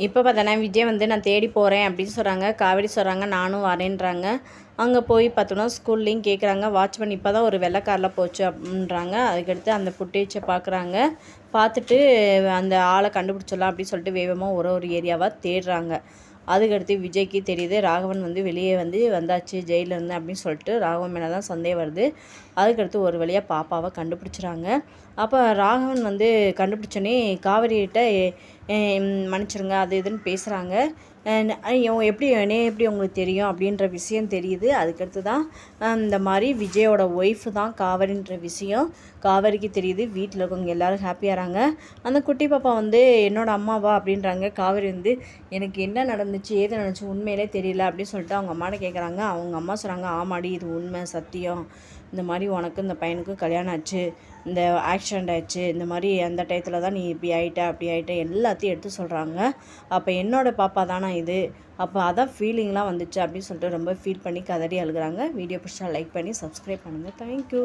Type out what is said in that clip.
இப்போ பார்த்தோன்னா விஜய் வந்து நான் தேடி போகிறேன் அப்படின்னு சொல்கிறாங்க. காவேரி சொல்கிறாங்க நானும் வரேன்றாங்க. அங்கே போய் பார்த்தோன்னா ஸ்கூல்லேயும் கேட்குறாங்க. வாட்ச்மேன் இப்போ தான் ஒரு வெள்ளை காரில் போச்சு அப்படின்றாங்க. அதுக்கடுத்து அந்த ஃபுட்டேஜை பார்க்குறாங்க. பார்த்துட்டு அந்த ஆளை கண்டுபிடிச்சிடலாம் அப்படின்னு சொல்லிட்டு வேகமாக ஒரு ஏரியாவாக தேடுறாங்க. அதுக்கடுத்து விஜய்க்கு தெரியுது ராகவன் வந்து வெளியே வந்தாச்சு ஜெயிலேருந்து அப்படின்னு சொல்லிட்டு ராகவன் மேலே தான் சந்தேகம் வருது. அதுக்கடுத்து ஒரு வழியாக பாப்பாவை கண்டுபிடிச்சிறாங்க. அப்போ ராகவன் வந்து கண்டுபிடிச்சோன்னே காவேரிகிட்ட மன்னிச்சிருங்க அது இதுன்னு பேசுகிறாங்க. எப்படி உங்களுக்கு தெரியும் அப்படின்ற விஷயம் தெரியுது. அதுக்கடுத்து தான் இந்த மாதிரி விஜயோட ஒய்ஃபு தான் காவேரின்ற விஷயம் காவேரிக்கு தெரியுது. வீட்டில் இருக்கவங்க எல்லோரும் ஹாப்பியாகிறாங்க. அந்த குட்டி பாப்பா வந்து என்னோடய அம்மாவா அப்படின்றாங்க. காவேரி வந்து எனக்கு என்ன நடந்துச்சு ஏது நடந்துச்சு உண்மையிலே தெரியல அப்படின்னு சொல்லிட்டு அவங்க அம்மாட்ட கேட்குறாங்க. அவங்க அம்மா சொல்கிறாங்க ஆமாடி இது உண்மை சத்தியம். இந்த மாதிரி உனக்கு இந்த பையனுக்கும் கல்யாணம் ஆச்சு, இந்த ஆக்சிடெண்ட் ஆயிடுச்சு, இந்த மாதிரி அந்த டயத்தில் தான் நீ இப்படி ஆகிட்ட அப்படி ஆகிட்ட எல்லாத்தையும் எடுத்து சொல்கிறாங்க. அப்போ என்னோடய பாப்பா தானா இது, அப்போ அதான் ஃபீலிங்லாம் வந்துச்சு அப்படின்னு சொல்லிட்டு ரொம்ப ஃபீல் பண்ணி கதறி அழுகுறாங்க. வீடியோ பிடிச்சா லைக் பண்ணி சப்ஸ்கிரைப் பண்ணுங்கள். தேங்க்யூ.